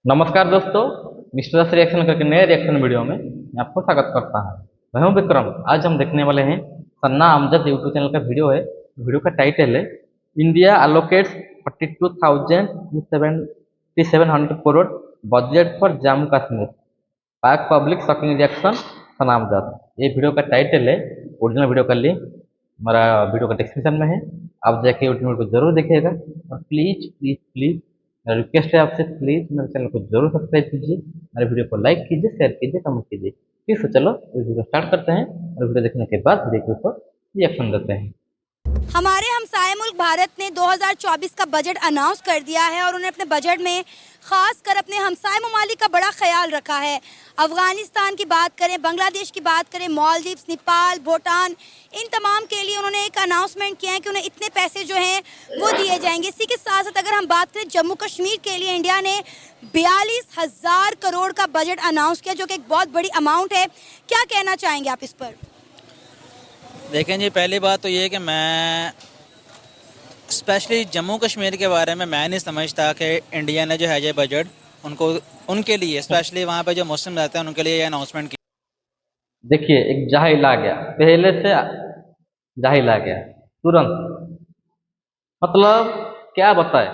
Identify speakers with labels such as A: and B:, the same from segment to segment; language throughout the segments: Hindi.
A: नमस्कार दोस्तों। मिस्टर दस रिएक्शन करके नए रिएक्शन वीडियो में मैं आपको स्वागत करता हूं। मैं हूं विक्रम। आज हम देखने वाले हैं सन्ना अमजद यूट्यूब चैनल का वीडियो है। वीडियो का टाइटल है India allocates 42,700 crore budget for Jammu Kashmir, Pak public shocking reaction Sanna Amjad. ये वीडियो का टाइटल है। ओरिजिनल वीडियो का लिंक हमारा वीडियो का डिस्क्रिप्शन में है, आप जाके वीडियो को जरूर देखिएगा। और प्लीज प्लीज प्लीज मेरा रिक्वेस्ट है आपसे, प्लीज मेरे चैनल को जरूर सब्सक्राइब कीजिए, मेरे वीडियो को लाइक कीजिए, शेयर कीजिए, कमेंट कीजिए। ठीक है, चलो वीडियो स्टार्ट करते हैं और वीडियो देखने के बाद वीडियो के ऊपर रिएक्शन देते हैं।
B: हमारे हमसाये मुल्क भारत ने 2024 का बजट अनाउंस कर दिया है और उन्होंने अपने बजट में खास कर अपने हमसाये ममालिक का बड़ा ख्याल रखा है। अफगानिस्तान की बात करें, बांग्लादेश की बात करें, मालदीव्स, नेपाल, भूटान, इन तमाम के लिए उन्होंने एक अनाउंसमेंट किया है कि उन्हें इतने पैसे जो हैं वो दिए जाएंगे। इसी के साथ साथ अगर हम बात करें जम्मू कश्मीर के लिए, इंडिया ने 42,000 करोड़ का बजट अनाउंस किया, जो कि एक बहुत बड़ी अमाउंट है। क्या कहना चाहेंगे आप इस पर?
C: देखें जी, पहली बात तो ये है कि मैं स्पेशली जम्मू कश्मीर के बारे में मैं नहीं समझता कि इंडिया ने जो है ये बजट उनके लिए स्पेशली वहाँ पे जो मुस्लिम रहते हैं उनके लिए ये अनाउंसमेंट की।
A: देखिए, एक जाहिल आ गया, पहले से जाहिल आ गया तुरंत। मतलब क्या बताए।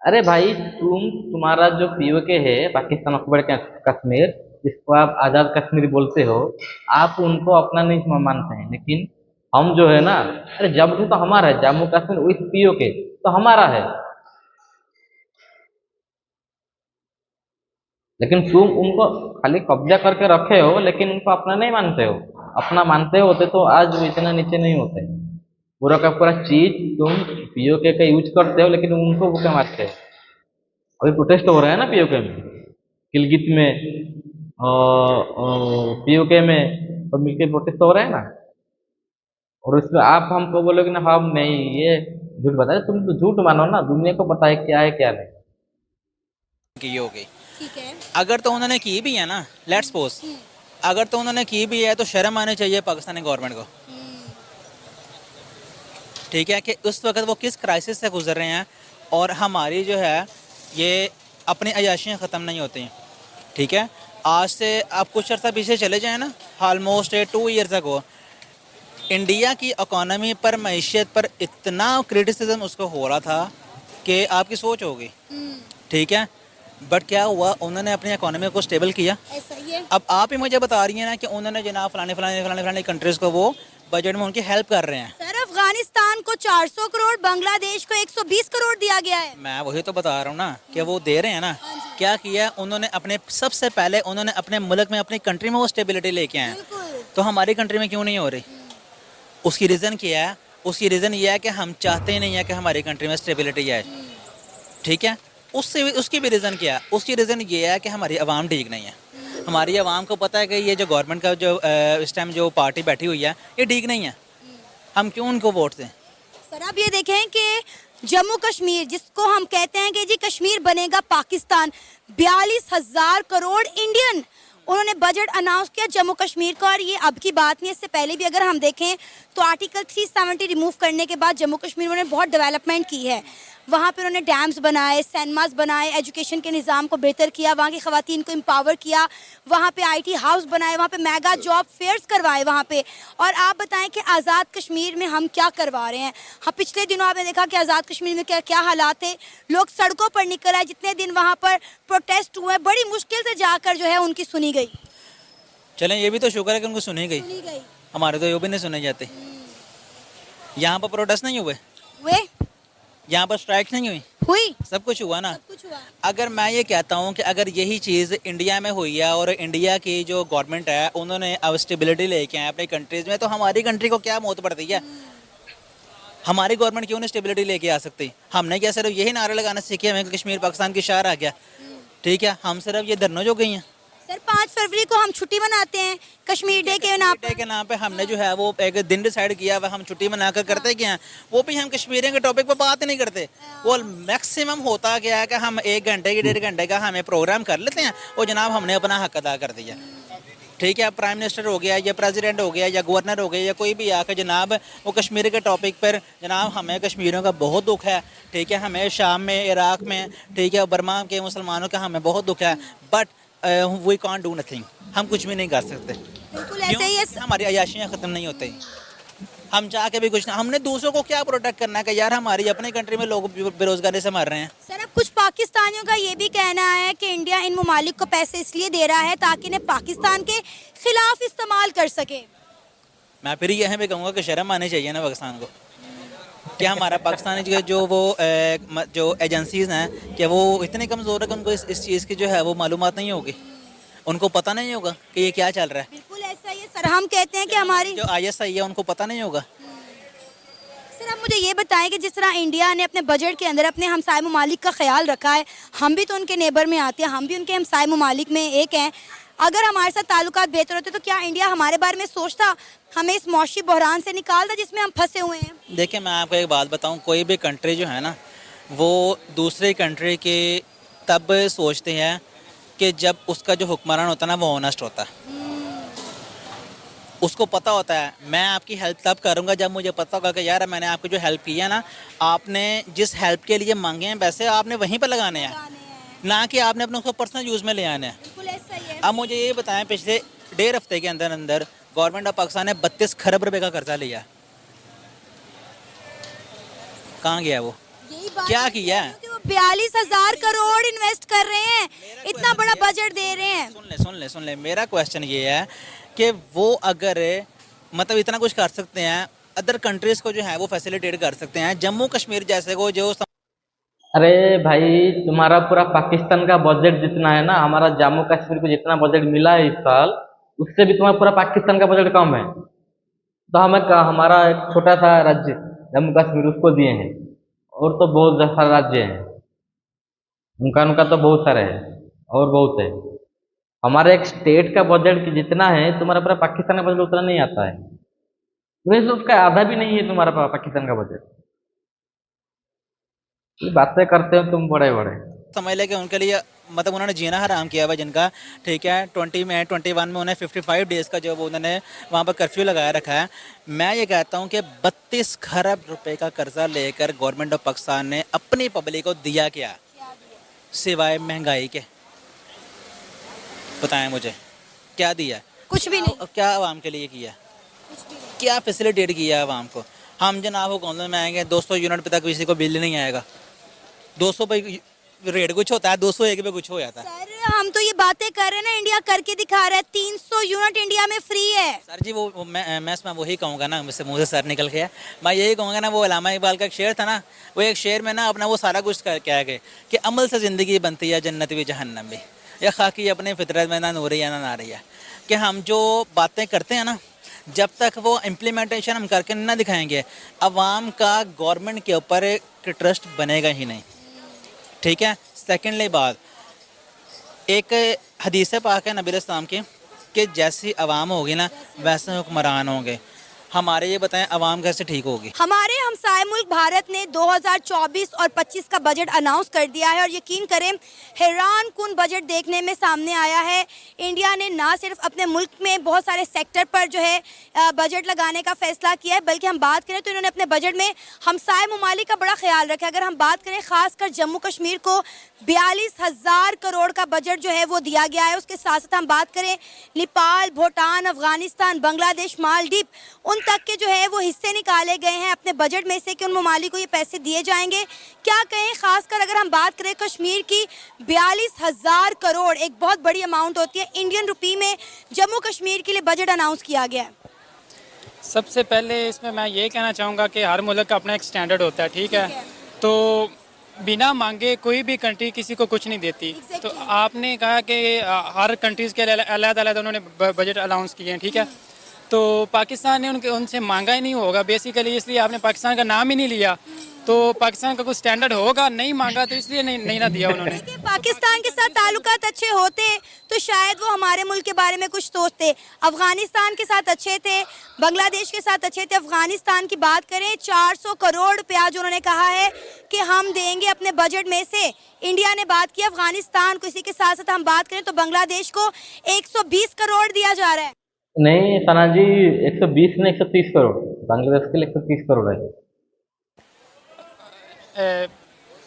A: अरे भाई, तुम्हारा जो पीओके है, पाकिस्तान ऑक्युपाइड कश्मीर, जिसको आप आज़ाद कश्मीर बोलते हो, आप उनको अपना नहीं मानते हैं, लेकिन हम जो है ना, अरे जम्मू तो हमारा है, जम्मू कश्मीर विथ पीओके तो हमारा है। लेकिन तुम उनको खाली कब्जा करके रखे हो, लेकिन उनको अपना नहीं मानते हो। अपना मानते होते तो आज वो इतना नीचे नहीं होते। पूरा का पूरा चीज तुम पीओके का यूज करते हो, लेकिन उनको वो क्या मारते हो। अभी प्रोटेस्ट हो रहा है ना पीओके में, गिलगित में और पीओके में, तो मिलकर प्रोटेस्ट हो रहा है ना। और उसमें आप हमको बोलोगे ना हम नहीं, ये झूठ बता रहे। तुम तो झूठ मानो ना, दुनिया को पता है क्या है क्या नहीं।
C: की होगी।
B: ठीक है।
C: अगर तो उन्होंने की भी है ना, लेट्स सपोज अगर तो उन्होंने की भी है तो शर्म आनी चाहिए पाकिस्तानी गवर्नमेंट को। ठीक है कि उस वक्त वो किस क्राइसिस से गुजर रहे हैं और हमारी जो है ये अपनी अयाशियाँ ख़त्म नहीं होती। ठीक है, आज से आप कुछ अर्सा पीछे चले जाएँ ना, ऑलमोस्ट 2 ईयर्स अगो इंडिया की इकोनॉमी पर, मईशत पर इतना क्रिटिसिज्म उसको हो रहा था कि आपकी सोच होगी। ठीक है, बट क्या हुआ, उन्होंने अपनी इकोनॉमी को स्टेबल किया।
B: ऐसा ही है।
C: अब आप ही मुझे बता रही हैं ना कि उन्होंने जनाब फलाने फलाने फलाने फलाने कंट्रीज़ को वो बजट में उनकी हेल्प कर रहे हैं।
B: सर, अफगानिस्तान को 400 करोड़, बांग्लादेश को 120 करोड़ दिया गया है।
C: मैं वही तो बता रहा हूँ ना कि वो दे रहे हैं ना। क्या किया उन्होंने, अपने सबसे पहले उन्होंने अपने मुल्क में, अपनी कंट्री में वो स्टेबिलिटी लेके आए। तो हमारी कंट्री में क्यों नहीं हो रही? उसकी रीज़न क्या है? उसकी रीज़न ये है कि हम चाहते ही नहीं है कि हमारी कंट्री में स्टेबिलिटी आए। ठीक है, उसकी भी रीज़न क्या है? उसकी रीज़न ये है कि हमारी आवाम ठीक नहीं है। हमारी आवाम को पता है कि ये जो गवर्नमेंट का जो इस टाइम जो पार्टी बैठी हुई है ये ठीक नहीं है, हम क्यों उनको वोट दें?
B: सर, आप ये देखें कि जम्मू कश्मीर, जिसको हम कहते हैं कि जी कश्मीर बनेगा पाकिस्तान, 42,000 करोड़ इंडियन उन्होंने बजट अनाउंस किया जम्मू कश्मीर का। और ये अब की बात नहीं, इससे पहले भी अगर हम देखें तो आर्टिकल 370 रिमूव करने के बाद जम्मू कश्मीर में बहुत डेवलपमेंट की है। वहाँ पे उन्होंने डैम्स बनाए, सिनेमास बनाए, एजुकेशन के निज़ाम को बेहतर किया, वहाँ की ख़वातीन को एम्पावर किया, वहाँ पे आईटी हाउस बनाए, वहाँ पे मेगा जॉब फेयर्स करवाए वहाँ पे। और आप बताएं कि आज़ाद कश्मीर में हम क्या करवा रहे हैं। हाँ, पिछले दिनों आपने देखा कि आज़ाद कश्मीर में क्या क्या हालात थे। लोग सड़कों पर निकल आए, जितने दिन वहाँ पर प्रोटेस्ट हुए, बड़ी मुश्किल से जाकर जो है उनकी सुनी गई।
C: चलें, ये भी तो शुक्र है कि उनको सुनी गई। हमारे तो ये भी नहीं सुने जाते। यहाँ पर प्रोटेस्ट नहीं हुए, यहाँ पर स्ट्राइक नहीं हुई, सब कुछ हुआ ना।
B: कुछ हुआ।
C: अगर मैं ये कहता हूँ कि अगर यही चीज़ इंडिया में हुई है और इंडिया की जो गवर्नमेंट है उन्होंने अब स्टेबिलिटी लेके आए अपनी कंट्रीज़ में, तो हमारी कंट्री को क्या मौत पड़ती है? हमारी गवर्नमेंट क्यों नहीं स्टेबिलिटी लेके आ सकती? हमने क्या सिर्फ यही नारे लगाना सीखे हमें कश्मीर पाकिस्तान की शहर आ गया? ठीक है, हम सिर्फ ये धरनों जो गई हैं।
B: सर, 5 फरवरी को हम छुट्टी मनाते हैं कश्मीर डे के नाम
C: पे हमने जो है वो एक दिन डिसाइड किया हुआ, हम छुट्टी मनाकर करते क्या हैं, वो भी हम कश्मीरियों के टॉपिक पर बात ही नहीं करते। वो मैक्सिमम होता क्या है कि हम 1 घंटे की 1.5 घंटे का हमें प्रोग्राम कर लेते हैं और जनाब हमने अपना हक अदा कर दिया। ठीक है, प्राइम मिनिस्टर हो गया या प्रेसिडेंट हो गया या गवर्नर हो गया या कोई भी आकर जनाब वो कश्मीर के टॉपिक पर, जनाब हमें कश्मीरियों का बहुत दुख है, ठीक है, हमें शाम में, इराक़ में, ठीक है, बर्मा के मुसलमानों का हमें बहुत दुख है, but we can't do nothing, हम कुछ भी नहीं कर सकते।
B: बिल्कुल ऐसे ही है।
C: हमारी अयाशियाँ ख़त्म नहीं होती, हम चाह के भी कुछ ना, हमने दूसरों को क्या प्रोटेक्ट करना है कि यार हमारी अपनी कंट्री में लोग बेरोजगारी से मर रहे हैं।
B: सर अब कुछ पाकिस्तानियों का ये भी कहना है कि इंडिया इन ममालिक को पैसे इसलिए दे रहा है ताकि इन्हें पाकिस्तान के खिलाफ इस्तेमाल कर सके।
C: मैं फिर यह भी कहूँगा कि शर्म आनी चाहिए ना पाकिस्तान को, कि हमारा पाकिस्तान जो एजेंसीज हैं कि वो इतनी कमज़ोर है कि उनको इस चीज़ की जो है वो मालूमात नहीं होगी, उनको पता नहीं होगा कि ये क्या चल रहा है।
B: बिल्कुल ऐसा ही है सर, हम कहते हैं कि हमारी
C: जो ISI है उनको पता नहीं होगा।
B: सर आप मुझे ये बताएं कि जिस तरह इंडिया ने अपने बजट के अंदर अपने हमसाय ममालिक का ख्याल रखा है, हम भी तो उनके नेबर में आते हैं, हम भी उनके हमसाय ममालिक में एक हैं, अगर हमारे साथ ताल्लुकात बेहतर होते तो क्या इंडिया हमारे बारे में सोचता, हमें इस मौशी बहरान से निकालता जिसमें हम फंसे हुए हैं।
C: देखिए मैं आपको एक बात बताऊं, कोई भी कंट्री जो है ना वो दूसरी कंट्री के तब सोचते हैं कि जब उसका जो हुक्मरान होता है ना वो ऑनेस्ट होता है, उसको पता होता है मैं आपकी हेल्प तब करूंगा जब मुझे पता होगा कि यार मैंने आपकी जो हेल्प की है ना, आपने जिस हेल्प के लिए मांगे हैं पैसे आपने वहीं पर लगाने हैं, ना कि आपने अपने उसको पर्सनल यूज़ में ले आने हैं।
B: बिल्कुल ऐसा ही है।
C: अब मुझे ये बताएं, पिछले 1.5 हफ्ते के अंदर अंदर गवर्नमेंट ऑफ पाकिस्तान ने 32 खरब रुपए का कर्जा लिया, कहाँ गया वो,
B: यही बात
C: क्या
B: है
C: किया है?
B: कि वो 42,000 करोड़ इन्वेस्ट कर रहे हैं, इतना बड़ा बजट दे रहे हैं।
C: सुन ले मेरा क्वेश्चन ये है कि वो अगर मतलब इतना कुछ कर सकते हैं, अदर कंट्रीज को जो है वो फैसिलिटेट कर सकते हैं, जम्मू कश्मीर जैसे को जो
A: अरे भाई, तुम्हारा पूरा पाकिस्तान का बजट जितना है ना, हमारा जम्मू कश्मीर को जितना बजट मिला है इस साल, उससे भी तुम्हारा पूरा पाकिस्तान का बजट कम है। तो हमारा एक छोटा सा राज्य जम्मू कश्मीर उसको दिए हैं, और तो बहुत सारे राज्य हैं, उनका तो बहुत सारे है और बहुत है। हमारे एक स्टेट का बजट जितना है, तुम्हारा पूरा पाकिस्तान का बजट उतना नहीं आता है, वैसे उसका आधा भी नहीं है तुम्हारा पाकिस्तान का बजट। ये बातें करते हो तुम बड़े बड़े।
C: समझ ले कि उनके लिए मतलब उन्होंने जीना हराम किया हुआ जिनका, ठीक है, 21 में उन्हें 55 डेज़ का जो वो उन्होंने वहाँ पर कर्फ्यू लगाया रखा है। मैं ये कहता हूँ कि 32 खरब रुपए का कर्जा लेकर गवर्नमेंट ऑफ पाकिस्तान ने अपनी पब्लिक को दिया क्या, सिवाय महंगाई के? बताएं मुझे क्या दिया?
B: कुछ भी नहीं,
C: क्या आवाम के लिए किया, क्या फैसिलिटेट किया आवाम को? हम जनाब वो कौन में आएंगे 200 यूनिट पे तक किसी को बिल नहीं आएगा, 200 पे रेट कुछ होता है, 201 पे कुछ हो जाता है।
B: सर हम तो ये बातें कर रहे हैं ना, इंडिया करके दिखा रहा है, 300 यूनिट इंडिया में फ्री है।
C: सर जी वो मैं इसमें वही कहूँगा ना, मुझसे मुँह से सर निकल गया, मैं यही कहूँगा ना, वो अल्लामा इकबाल का एक शेर था ना, वो एक शेर में ना अपना वो सारा कुछ क्या है कि अमल से ज़िंदगी बनती है जन्नत भी जहन्नम भी, या खाकी अपने फितरत में ना नूरी या ना नारी है, कि हम जो बातें करते हैं ना जब तक वो इम्प्लीमेंटेशन हम करके ना दिखाएंगे, अवाम का गवर्नमेंट के ऊपर एक ट्रस्ट बनेगा ही नहीं, ठीक है। सेकेंडली बात, एक हदीस पाक है नबी अलैहिस्सलाम की कि जैसी अवाम होगी ना वैसे हुक्मरान होंगे। हमारे ये बताएं अवाम कैसे ठीक होगी?
B: हमारे हमसाय मुल्क भारत ने 2024 और 25 का बजट अनाउंस कर दिया है और यकीन करें हैरान कुन बजट देखने में सामने आया है। इंडिया ने ना सिर्फ अपने मुल्क में बहुत सारे सेक्टर पर जो है बजट लगाने का फैसला किया है, बल्कि हम बात करें तो इन्होंने अपने बजट में हमसाय ममालिक का बड़ा ख्याल रखा है। अगर हम बात करें खासकर जम्मू कश्मीर को 42,000 करोड़ का बजट जो है वो दिया गया है। उसके साथ साथ हम बात करें नेपाल, भूटान, अफगानिस्तान, बांग्लादेश, मालदीव, उन तक के जो है वो हिस्से निकाले गए हैं अपने बजट में से कि उन ममालिक को ये पैसे दिए जाएंगे। क्या कहें, खासकर अगर हम बात करें कश्मीर की 42,000 करोड़ एक बहुत बड़ी अमाउंट होती है इंडियन रुपी में, जम्मू कश्मीर के लिए बजट अनाउंस किया गया है।
D: सबसे पहले इसमें मैं ये कहना चाहूँगा कि हर मुल्क का अपना एक स्टैंडर्ड होता है, ठीक है, तो बिना मांगे कोई भी कंट्री किसी को कुछ नहीं देती। तो आपने कहा कि हर कंट्रीज़ के अलग-अलग उन्होंने बजट अनाउंस किए हैं, ठीक है, तो पाकिस्तान ने उनसे मांगा ही नहीं होगा बेसिकली, इसलिए आपने पाकिस्तान का नाम ही नहीं लिया। तो पाकिस्तान का कुछ स्टैंडर्ड होगा, नहीं मांगा तो इसलिए नहीं ना दिया उन्होंने।
B: देखिए, पाकिस्तान के साथ ताल्लुकात अच्छे होते तो शायद वो हमारे मुल्क के बारे में कुछ सोचते। अफगानिस्तान के साथ अच्छे थे, बांग्लादेश के साथ अच्छे थे। अफगानिस्तान की बात करें, 400 करोड़ रुपया जो उन्होंने कहा है कि हम देंगे अपने बजट में से। इंडिया ने बात की अफगानिस्तान को, इसी के साथ साथ हम बात करें तो बांग्लादेश को 120 करोड़ दिया जा रहा है।
A: नहीं सना जी, 120 ने 130 करोड़, बांग्लादेश के लिए 130 करोड़ है।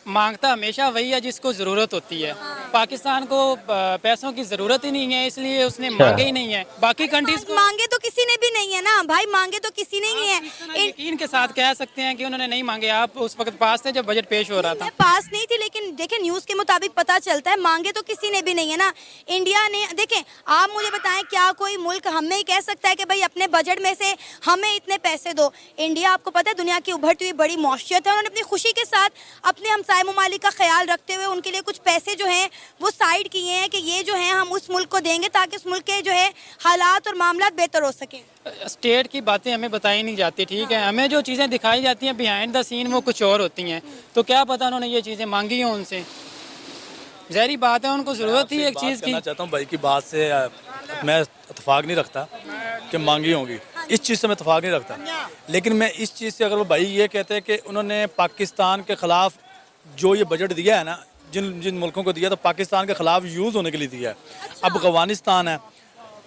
D: मांगता हमेशा वही है जिसको ज़रूरत होती है। पाकिस्तान को पैसों की ज़रूरत ही नहीं है, इसलिए उसने मांगे ही नहीं है। बाकी कंट्रीज को
B: मांगे तो किसी ने भी नहीं है ना भाई, मांगे तो किसी ने ही है।
D: यकीन के साथ कह सकते हैं कि उन्होंने नहीं मांगे। आप उस वक्त पास थे जब बजट पेश हो रहा था।
B: मैं पास नहीं थी, लेकिन देखें न्यूज़ के मुताबिक पता चलता है मांगे तो किसी ने भी नहीं है ना। इंडिया ने, देखें आप मुझे बताएं, क्या कोई मुल्क हमें ही कह सकता है कि भाई अपने बजट में से हमें इतने पैसे दो? इंडिया, आपको पता है, दुनिया की उभरती हुई बड़ी मौशियत है। उन्होंने अपनी खुशी के साथ अपने हमसाय ममालिक का ख्याल रखते हुए उनके लिए कुछ पैसे जो हैं वो साइड किए हैं कि ये जो है हम उस मुल्क को देंगे ताकि उस मुल्क के जो है हालात और मामला बेहतर हो सके।
D: स्टेट की बातें हमें बताई नहीं जाती, ठीक है। हमें जो चीज़ें दिखाई जाती हैं बिहाइंड द सीन वो कुछ और होती हैं। तो क्या पता उन्होंने ये चीज़ें मांगी हों उनसे। ज़ाहिर बात है उनको ज़रूरत थी एक चीज़ की।
E: मैं चाहता हूँ भाई की बात से मैं इतफाक नहीं रखता कि मांगी होंगी, इस चीज़ से मैं इतफाक नहीं रखता। लेकिन मैं इस चीज़ से, अगर वो भाई ये कहते हैं कि उन्होंने पाकिस्तान के ख़िलाफ़ जो ये बजट दिया है ना, जिन जिन मुल्कों को दिया, तो पाकिस्तान के ख़िलाफ़ यूज़ होने के लिए दिया है। अब अफ़गानिस्तान है,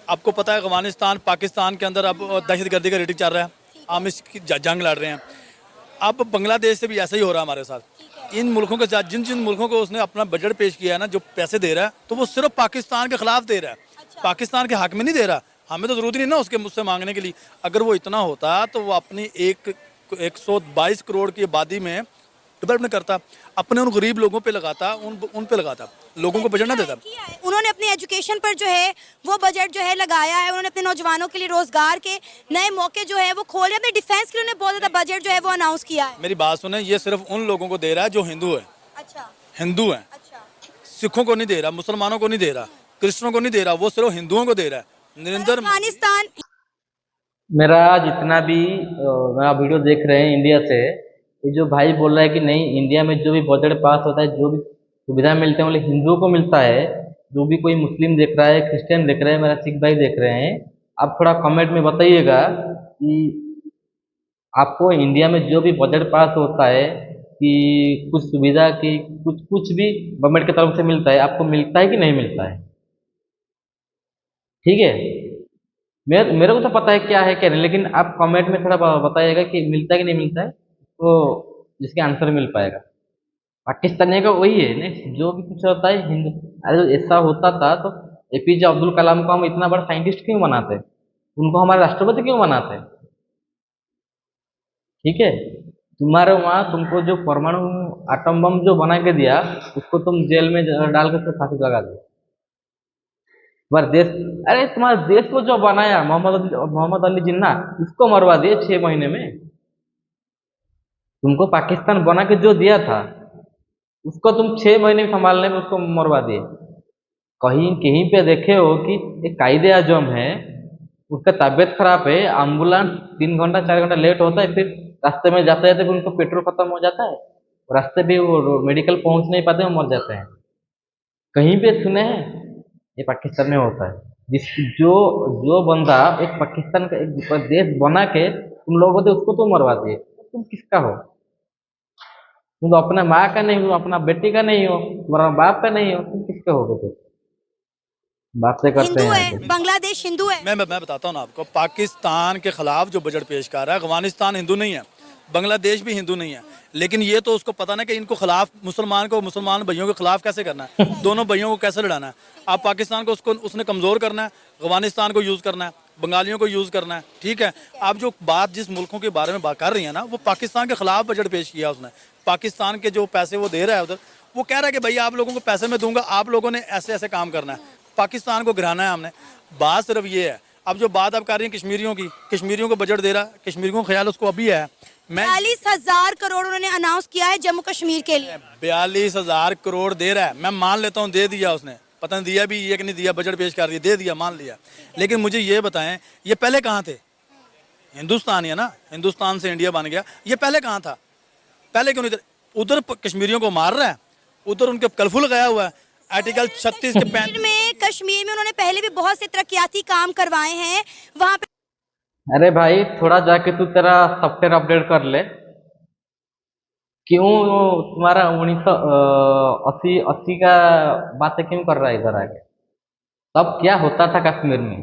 E: आपको पता है अफ़गानिस्तान पाकिस्तान के अंदर अब दहशतगर्दी का रेटिंग चल रहा है, हम इसकी जंग लड़ रहे हैं। अब बांग्लादेश से भी ऐसा ही हो रहा है हमारे साथ। इन मुल्कों के साथ जिन जिन मुल्कों को उसने अपना बजट पेश किया है ना, जो पैसे दे रहा है, तो वो सिर्फ पाकिस्तान के ख़िलाफ़ दे रहा है, पाकिस्तान के हक़ में नहीं दे रहा। हमें तो ज़रूरत ही नहीं ना उसके मुझसे मांगने के लिए। अगर वो इतना होता तो वो अपनी 122 करोड़ की आबादी में डेवलपमेंट करता, अपने उन गरीब लोगों पे लगाता, उन पे लगाता, लोगों को बजट ना देता।
B: उन्होंने अपनी एजुकेशन पर जो है वो बजट जो है लगाया है। उन्होंने अपने नौजवानों के लिए रोजगार के नए मौके जो है वो खोले। अपने डिफेंस के लिए उन्होंने बहुत ज़्यादा बजट जो है वो अनाउंस किया है।
E: मेरी बात सुने, ये सिर्फ उन लोगों को दे रहा है जो हिंदू है।
B: अच्छा,
E: हिंदू है,
B: अच्छा।
E: सिखों को नहीं दे रहा, मुसलमानों को नहीं दे रहा, क्रिश्चियनों को नहीं दे रहा, वो सिर्फ हिंदुओं को दे रहा है। नरेंद्र
B: अफगानिस्तान,
A: मेरा जितना भी मेरा वीडियो देख रहे हैं इंडिया से, ये जो भाई बोल रहा है कि नहीं इंडिया में जो भी बजट पास होता है, जो भी सुविधा मिलते हैं वो हिंदुओं को मिलता है, जो भी कोई मुस्लिम देख रहा है, क्रिश्चियन देख रहा है, मेरा सिख भाई देख रहे हैं, आप थोड़ा कमेंट में बताइएगा कि आपको इंडिया में जो भी बजट पास होता है कि कुछ सुविधा की कुछ भी गवर्नमेंट की तरफ से मिलता है, आपको मिलता है कि नहीं मिलता है? ठीक है, मेरे को तो पता है क्या है क्या नहीं, लेकिन आप कमेंट में थोड़ा बताइएगा कि मिलता है कि नहीं मिलता है, तो जिसके आंसर मिल पाएगा। पाकिस्तानी का वही है नहीं, जो भी कुछ होता है हिंदू। अरे ऐसा होता था तो एपीजे अब्दुल कलाम को हम इतना बड़ा साइंटिस्ट क्यों बनाते, उनको हमारे राष्ट्रपति क्यों बनाते? ठीक है, तुम्हारे वहाँ तुमको जो परमाणु आटम बम जो बना के दिया, उसको तुम जेल में डाल के तो फांसी लगा दो। तुम्हारे देश, अरे तुम्हारे देश को जो बनाया मोहम्मद अली जिन्ना, उसको मरवा दिए 6 महीने में। तुमको पाकिस्तान बना के जो दिया था उसको तुम 6 महीने संभालने में उसको मरवा दिए। कहीं कहीं पे देखे हो कि एक कायदे आजम है, उसका तबीयत खराब है, एम्बुलेंस 3 घंटा 4 घंटा लेट होता है, फिर रास्ते में जाते जाते फिर उनको पेट्रोल खत्म हो जाता है, रास्ते भी वो मेडिकल पहुंच नहीं पाते, वो मर जाते हैं। कहीं पे सुने हैं? ये पाकिस्तान में होता है। जो बंदा एक पाकिस्तान का एक देश बना के तुम लोगों ने उसको तो मरवा दिए, तुम किसका हो? तुम तो अपना माँ का नहीं हो, अपना बेटी का नहीं हो, तुम्हारा बाप का नहीं हो, तुम किसके हो गए? बातें करते
B: हिंदू
A: हैं।
B: है, बांग्लादेश हिंदू है।
E: मैं बताता हूँ ना आपको, पाकिस्तान के खिलाफ जो बजट पेश कर रहा है, अफगानिस्तान हिंदू नहीं है, बांग्लादेश भी हिंदू नहीं है, लेकिन ये तो उसको पता ना कि इनको खिलाफ मुसलमान भाइयों के खिलाफ कैसे करना है, दोनों भाइयों को कैसे लड़ाना है। आप पाकिस्तान को उसने कमज़ोर करना है, अफगानिस्तान को यूज़ करना है, बंगालियों को यूज़ करना है। ठीक है, आप जो बात जिस मुल्कों के बारे में बात कर रही है ना, वो पाकिस्तान के खिलाफ बजट पेश किया उसने। पाकिस्तान के जो पैसे वो दे रहा है उधर, वो कह रहा है कि भाई आप लोगों को पैसे मैं दूंगा, आप लोगों ने ऐसे ऐसे काम करना है, पाकिस्तान को गिराना है हमने। बात सिर्फ ये है। अब जो बात आप कर रही हैं कश्मीरियों की, कश्मीरियों को बजट दे रहा है, कश्मीरियों का ख्याल उसको अभी है।
B: 42,000 करोड़ उन्होंने अनाउंस किया है जम्मू कश्मीर के लिए।
E: 42,000 करोड़ दे रहा है, मैं मान लेता हूँ दे दिया उसने, पता नहीं दिया भी ये कि नहीं दिया, बजट पेश कर दिया, दे दिया, मान लिया। लेकिन मुझे ये बताएं, ये पहले कहाँ थे? हिंदुस्तान है ना, हिंदुस्तान से इंडिया बन गया, ये पहले कहाँ था? पहले क्यों नहीं दे? उधर कश्मीरियों को मार रहा है, उधर उनके कलफुल गया हुआ है। आर्टिकल 36 के
B: कश्मीर में उन्होंने पहले भी बहुत से तरक्याती काम करवाए हैं वहां पे।
A: अरे भाई थोड़ा जाके तू तेरा सॉफ्टवेयर अपडेट कर ले। क्यों तुम्हारा 1980 का बातें क्यों कर रहा है इधर आके? तब क्या होता था कश्मीर में?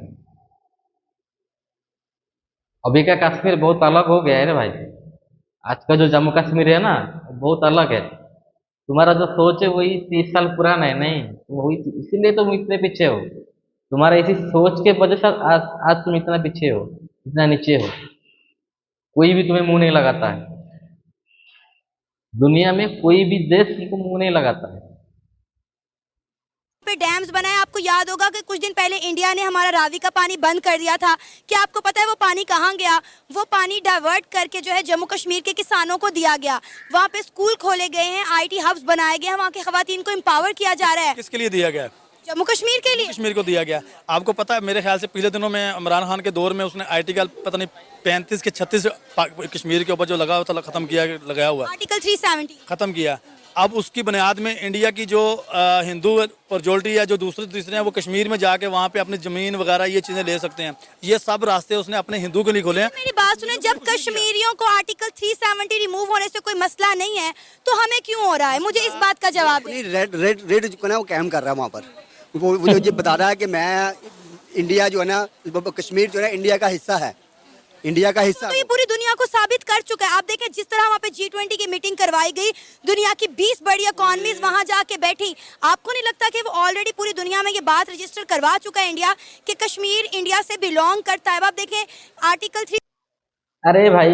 A: अभी का कश्मीर बहुत अलग हो गया है रे भाई। आज का जो जम्मू कश्मीर है ना बहुत अलग है। तुम्हारा जो सोच है वही 30 साल पुराना है, नहीं वही, इसीलिए तुम इतने पीछे हो। तुम्हारा इसी सोच के वजह से आज तुम इतना पीछे हो, इतना नीचे हो। कोई भी तुम्हें मुंह नहीं लगाता है, दुनिया में कोई भी देश तुमको मुंह नहीं लगाता है।
B: पे डैम्स बनाए। आपको याद होगा कि कुछ दिन पहले इंडिया ने हमारा रावी का पानी बंद कर दिया था। क्या आपको पता है वो पानी कहाँ गया? वो पानी डाइवर्ट करके जो है जम्मू कश्मीर के किसानों को दिया गया। वहाँ पे स्कूल खोले गए हैं, IT हब्स बनाए गए हैं, वहाँ की खवातीन को एम्पावर किया जा रहा है।
E: किसके लिए दिया गया?
B: जम्मू कश्मीर के लिए,
E: कश्मीर को दिया गया। आपको पता है मेरे ख्याल से पिछले दिनों में इमरान खान के दौर में उसने आर्टिकल पता नहीं 35 के 36 कश्मीर के ऊपर जो लगा हुआ था खत्म किया, लगाया हुआ
B: आर्टिकल 370
E: खत्म किया। अब उसकी बुनियाद में इंडिया की जो हिंदू मेजॉरिटी है, जो दूसरे हैं, वो कश्मीर में जाके वहाँ पे अपनी जमीन वगैरह ये चीजें ले सकते हैं। ये सब रास्ते उसने अपने हिंदू के लिए खोले हैं।
B: मेरी बात सुने, जब कश्मीरियों को आर्टिकल 370 रिमूव होने से कोई मसला नहीं है तो हमें क्यों हो रहा है? मुझे इस बात का जवाब दें।
F: रेड जो है ना वो कैम कर रहा है वहाँ पर। वो जो ये बता रहा है कि मैं इंडिया जो है ना, कश्मीर जो है इंडिया का हिस्सा है, इंडिया का हिस्सा।
B: तो ये पूरी दुनिया को साबित कर चुका है। आप देखें जिस तरह वहाँ पे G20 की मीटिंग करवाई गई, दुनिया की 20 बड़ी इकोनॉमीज वहाँ जाके बैठी। आपको नहीं लगता कि वो ऑलरेडी पूरी दुनिया में ये बात रजिस्टर करवा चुका है इंडिया कि कश्मीर इंडिया से बिलोंग करता है? आप देखें आर्टिकल 3।
A: अरे भाई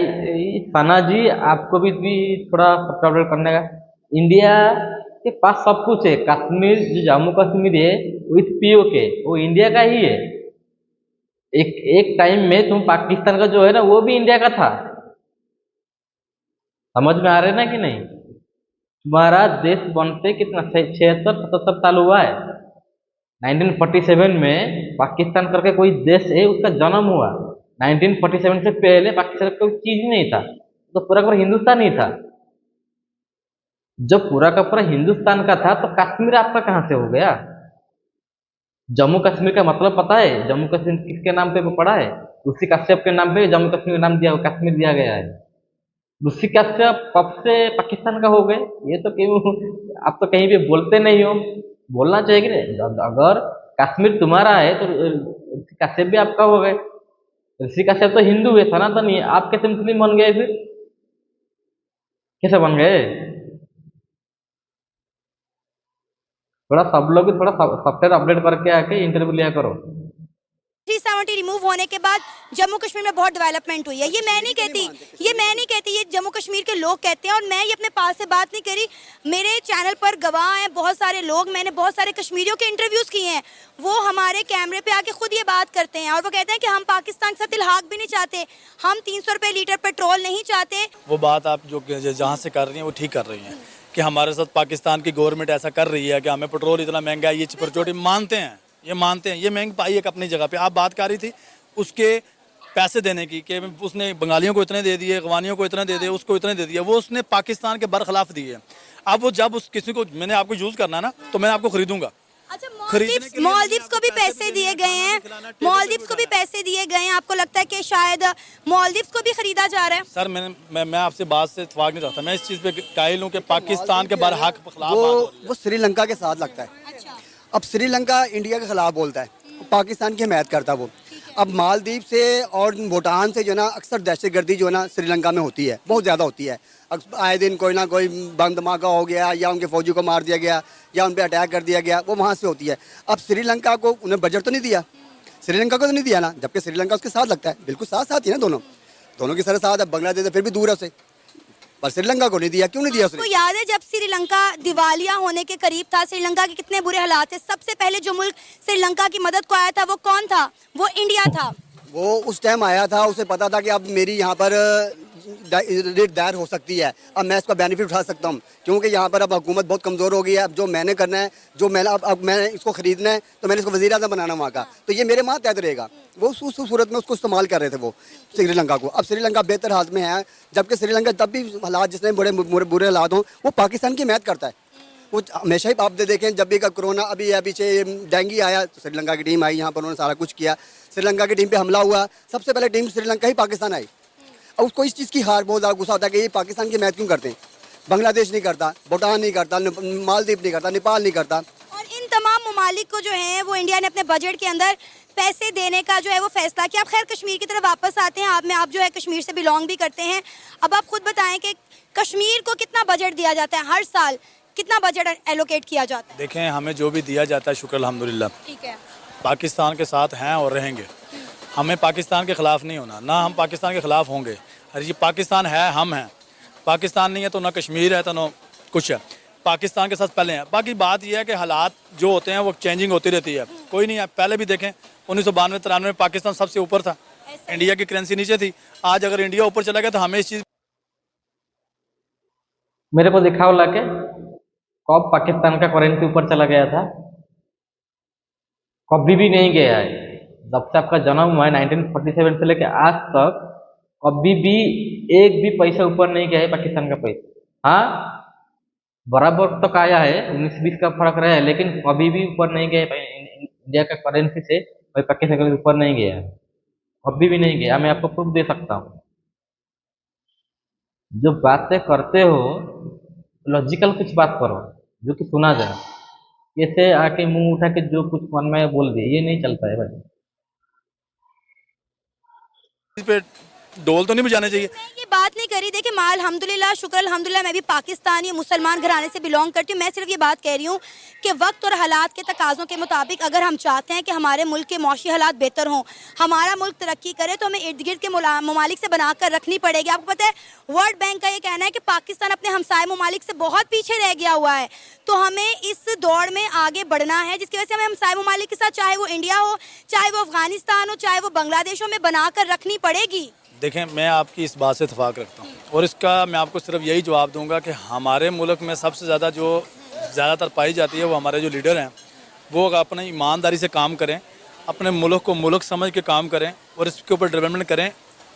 A: सना जी, आपको भी थोड़ा अपडेट करने का। इंडिया के पास सब कुछ है। कश्मीर जो जम्मू कश्मीर है विथ POK वो इंडिया का ही है। एक टाइम में तुम पाकिस्तान का जो है ना वो भी इंडिया का था। समझ में आ रहे ना कि नहीं? तुम्हारा देश बनते कितना 76-77 साल हुआ है। 1947 में पाकिस्तान करके कोई देश है उसका जन्म हुआ। 1947 से पहले पाकिस्तान का कोई चीज नहीं था, तो पूरा का पूरा हिंदुस्तान ही था। जब पूरा का पूरा हिंदुस्तान का था तो कश्मीर आपका कहाँ से हो गया? जम्मू कश्मीर का मतलब पता है? जम्मू कश्मीर किसके नाम पे पड़ा है? ऋषि कश्यप के नाम पे जम्मू कश्मीर का नाम दिया, कश्मीर दिया गया है। ऋषि कश्यप कब से पाकिस्तान का हो गए? ये तो क्यों आप तो कहीं भी बोलते नहीं हो। बोलना चाहिए कि नहीं? अगर कश्मीर तुम्हारा है तो ऋषि कश्यप भी आपका हो गए। ऋषि कश्यप तो हिंदू है, सनातन ही है। आप कैसे मुस्लिम बन गए? फिर कैसे बन गए? थोड़ा सब लोग थोड़ा सॉफ्टवेयर अपडेट करके आके इंटरव्यू लिया करो।
B: 370 रिमूव होने के बाद जम्मू कश्मीर में बहुत डेवलपमेंट हुई है। ये मैं नहीं कहती, ये जम्मू कश्मीर के लोग कहते हैं। और मैं ये अपने पास से बात नहीं करी, मेरे चैनल पर गवाह हैं बहुत सारे लोग। मैंने बहुत सारे कश्मीरियों के इंटरव्यूज किए हैं, वो हमारे कैमरे पे आके खुद ये बात करते हैं। और वो कहते हैं कि हम पाकिस्तान के साथ इल्हाक भी नहीं चाहते, हम 300 रुपये लीटर पेट्रोल नहीं चाहते।
E: वो बात आप जो जहाँ से कर रही हैं वो ठीक कर रही हैं कि हमारे साथ पाकिस्तान की गवर्नमेंट ऐसा कर रही है कि हमें पेट्रोल इतना महंगा है, ये सिक्योरिटी मानते हैं, ये मानते हैं। ये महंगी पाई एक अपनी जगह पे। आप बात कर रही थी उसके पैसे देने की कि उसने बंगालियों को इतने दे दिए, अफगानियों को इतने दे दिए, उसको इतने दे दिए। वो उसने पाकिस्तान के बरखिलाफ दिए। अब वो जब उस किसी को मैंने आपको यूज़ करना है ना तो मैं आपको खरीदूंगा।
B: अच्छा, मालदीव्स को भी पैसे दिए गए हैं, मालदीव्स को भी पैसे दिए गए हैं। आपको लगता है कि शायद मालदीव्स को भी खरीदा जा रहा है?
E: सर मैं आपसे बात से इत्तेफाक नहीं रखता। मैं इस चीज़ पे कायल हूँ कि पाकिस्तान के बरहक खिलाफ
F: वो श्रीलंका के साथ लगता है।
B: अच्छा,
F: अब श्रीलंका इंडिया के खिलाफ बोलता है, पाकिस्तान की हिमायत करता है वो। अब मालदीव से और भूटान से जो है ना अक्सर दहशतगर्दी जो है ना श्रीलंका में होती है, बहुत ज़्यादा होती है। आए दिन कोई ना कोई बम धमाका हो गया या उनके फौजी को मार दिया गया या उन पर अटैक कर दिया गया, वो वहाँ से होती है। अब श्रीलंका को उन्हें बजट तो नहीं दिया, श्रीलंका को तो नहीं दिया ना, जबकि श्रीलंका उसके साथ लगता है। बिल्कुल साथ ही ना, दोनों की साथ साथ है। बांग्लादेश फिर भी दूर है उसे, पर श्रीलंका को नहीं दिया। क्यों नहीं दिया उसने?
B: आपको याद है जब श्रीलंका दिवालिया होने के करीब था, श्रीलंका के कितने बुरे हालात थे? सबसे पहले जो मुल्क श्रीलंका की मदद को आया था वो कौन था? वो इंडिया था।
F: वो उस टाइम आया था, उसे पता था कि अब मेरी यहाँ पर रेट दायर हो सकती है। अब मैं इसका बेनिफिट उठा सकता हूँ, क्योंकि यहाँ पर अब हुकूमत बहुत कमज़ोर हो गई है। अब जो मैंने करना है, जो मैंने अब मैंने इसको ख़रीदना है, तो मैंने इसको वज़ीर आज़म बनाना वहाँ का, तो ये मेरे मातहत रहेगा। वो उस सूरत में उसको इस्तेमाल कर रहे थे वो श्रीलंका को। अब श्रीलंका बेहतर हालत में है, जबकि श्रीलंका तब भी हालात जितने बड़े बुरे हालात हों, वो पाकिस्तान की हिमायत करता है। वो हमेशा ही आप देखें, जब भी का कोरोना अभी पीछे डेंगू आया तो श्रीलंका की टीम आई, यहाँ पर उन्होंने सारा कुछ किया। श्रीलंका की टीम पे हमला हुआ, सबसे पहले टीम श्रीलंका ही पाकिस्तान आई। अब उसको इस चीज़ की हार बहुत ज़्यादा गुस्सा होता है कि ये पाकिस्तान की हिमायत क्यों करते हैं। बांग्लादेश नहीं करता, भूटान नहीं करता, मालदीव नहीं करता, नेपाल नहीं करता।
B: और इन तमाम ममालिक को जो है वो इंडिया ने अपने बजट के अंदर पैसे देने का जो है वो फैसला किया। अब खैर कश्मीर की तरफ वापस आते हैं। आप जो है कश्मीर से बिलोंग भी करते हैं। अब आप खुद बताएं कि कश्मीर को कितना बजट दिया जाता है हर साल, कितना बजट एलोकेट किया जाता है?
E: देखें, हमें जो भी दिया जाता है शुक्र अल्हम्दुलिल्लाह,
B: ठीक है।
E: पाकिस्तान के साथ हैं और रहेंगे। हमें पाकिस्तान के ख़िलाफ़ नहीं होना, ना हम पाकिस्तान के ख़िलाफ़ होंगे। अरे ये पाकिस्तान है, हम हैं। पाकिस्तान नहीं है तो ना कश्मीर है तो ना कुछ है। पाकिस्तान के साथ पहले हैं। बाकी बात यह है कि हालात जो होते हैं वो चेंजिंग होती रहती है। कोई नहीं है, पहले भी देखें 1992-93 में पाकिस्तान सबसे ऊपर था, इंडिया की करेंसी नीचे थी। आज अगर इंडिया ऊपर चला गया तो हमें इस चीज़
A: मेरे को दिखाओ लाके कब पाकिस्तान का करेंसी ऊपर चला गया था? कभी भी नहीं गया है। जब से आपका जन्म हुआ है 1947 से लेकर आज तक कभी भी एक भी पैसा ऊपर नहीं गया है पाकिस्तान का पैसा। हाँ, बराबर तक आया है, 19-20 का फर्क रहा है, लेकिन कभी भी ऊपर नहीं गया है। इंडिया का करेंसी से भाई पाकिस्तान का ऊपर नहीं गया है, कभी भी नहीं गया। मैं आपको प्रूफ दे सकता हूँ। जो बातें करते हो लॉजिकल कुछ बात करो जो कि सुना जाए। ऐसे आके मुंह उठा के जो कुछ मन में बोल दिए, ये नहीं चलता है भाई।
E: पे ढोल तो नहीं बजाने चाहिए।
B: मैं ये बात नहीं करी। देखिए माल अल्हम्दुलिल्लाह, शुक्र अल्हम्दुलिल्लाह, मैं भी पाकिस्तानी मुसलमान घराने से बिलोंग करती हूँ। मैं सिर्फ ये बात कह रही हूँ कि वक्त और हालात के तकाज़ों के मुताबिक अगर हम चाहते हैं कि हमारे मुल्क के मौशी हालात बेहतर हों, हमारा मुल्क तरक्की करे, तो हमें इर्द गिर्द के ममालिक से बनाकर रखनी पड़ेगी। आपको पता है वर्ल्ड बैंक का ये कहना है कि पाकिस्तान अपने हमसाय ममालिक से बहुत पीछे रह गया हुआ है। तो हमें इस दौड़ में आगे बढ़ना है, जिसकी वजह से हमें हमसाय ममालिक के साथ, चाहे वो इंडिया हो, चाहे वो अफगानिस्तान हो, चाहे वो बांग्लादेश हो, में बनाकर रखनी पड़ेगी।
E: देखें, मैं आपकी इस बात से इत्तेफाक रखता हूँ और इसका मैं आपको सिर्फ यही जवाब दूंगा कि हमारे मुल्क में सबसे ज़्यादा जो ज़्यादातर पाई जाती है वो हमारे जो लीडर हैं, वो अपनी ईमानदारी से काम करें, अपने मुल्क को मुल्क समझ के काम करें और इसके ऊपर डेवलपमेंट करें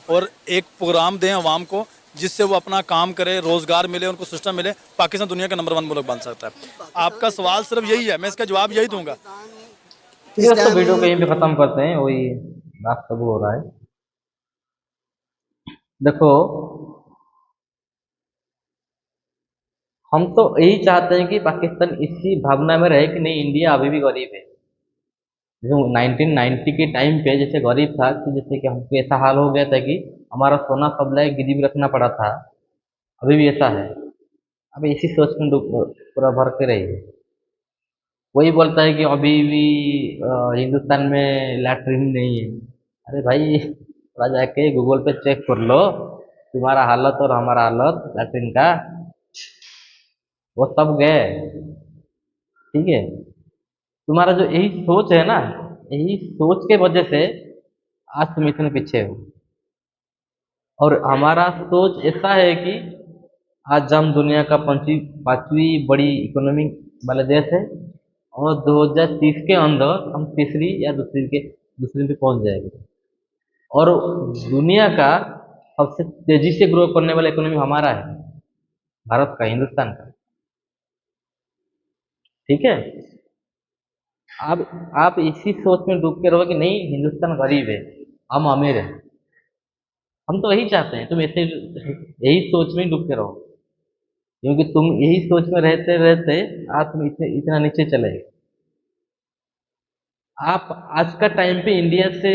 E: और एक प्रोग्राम दें अवाम को जिससे वो अपना काम करे, रोज़गार मिले, उनको सिस्टम मिले। पाकिस्तान दुनिया का नंबर 1 मुल्क बन सकता है। आपका सवाल सिर्फ यही है, मैं इसका जवाब यही दूंगा।
A: तो वीडियो को यहीं पे ख़त्म करते हैं। वही बात सब हो रहा है। देखो, हम तो यही चाहते हैं कि पाकिस्तान इसी भावना में रहे कि नहीं, इंडिया अभी भी गरीब है। जो 1990 के टाइम पे जैसे गरीब था कि जैसे कि हमको ऐसा हाल हो गया था कि हमारा सोना सप्लाई गिरवी रखना पड़ा था, अभी भी ऐसा है। अभी इसी सोच में पूरा भर के रही। वही बोलता है कि अभी भी हिंदुस्तान में लैट्रिन नहीं है। अरे भाई, थोड़ा जाके गूगल पे चेक कर लो, तुम्हारा हालत और हमारा हालत लैट्रिन का, वो सब गए। ठीक है, तुम्हारा जो यही सोच है ना, यही सोच के वजह से आज तुम इतने पीछे हो। और हमारा सोच ऐसा है कि आज हम दुनिया का 5वीं बड़ी इकोनॉमी वाला देश है और 2030 के अंदर हम तीसरी या दूसरी पे पहुंच जाएंगे। और दुनिया का सबसे तेजी से ग्रो करने वाला इकोनॉमी हमारा है, भारत का, हिंदुस्तान का। ठीक है, आप इसी सोच में डूब के रहो कि नहीं, हिंदुस्तान गरीब है, हम अमीर है। हम तो यही चाहते हैं, तुम ऐसे यही सोच में डूब के रहो, क्योंकि तुम यही सोच में रहते रहते आज तुम इतना नीचे चले गए। आप आज का टाइम पे इंडिया से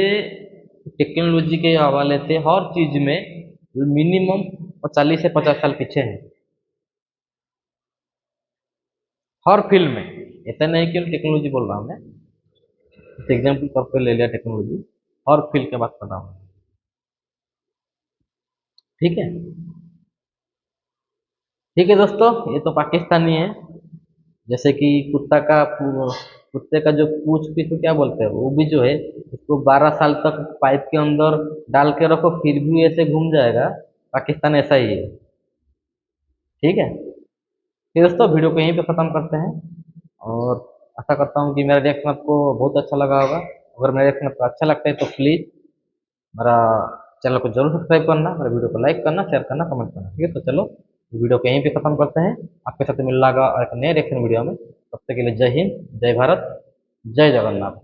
A: टेक्नोलॉजी के हवाले से हर चीज में मिनिमम 40 से 50 साल पीछे हैं, हर फील्ड में। ऐसा नहीं कि टेक्नोलॉजी बोल रहा हूँ मैं, एग्जाम्पल तौर पे ले लिया टेक्नोलॉजी, हर फील्ड की बात कर रहा हूँ। ठीक है, ठीक है दोस्तों, ये तो पाकिस्तानी है। जैसे कि कुत्ते का जो पूछ भी तो क्या बोलते हैं, वो भी जो है उसको 12 साल तक पाइप के अंदर डाल के रखो, फिर भी ऐसे घूम जाएगा। पाकिस्तान ऐसा ही है। ठीक है, फिर दोस्तों वीडियो को यहीं पे ख़त्म करते हैं और आशा करता हूँ कि मेरा रिएक्शन आपको बहुत अच्छा लगा होगा। अगर मेरा रिएक्शन आपको अच्छा लगता है तो प्लीज़ मेरा चैनल को जरूर सब्सक्राइब करना, मेरे वीडियो को लाइक करना, शेयर करना, कमेंट करना। ठीक है, तो चलो वीडियो को यहीं पे ख़त्म करते हैं। आपके साथ मिल लगा और एक नए रिएक्शन वीडियो में। तब तक के लिए जय हिंद, जय भारत, जय जगन्नाथ।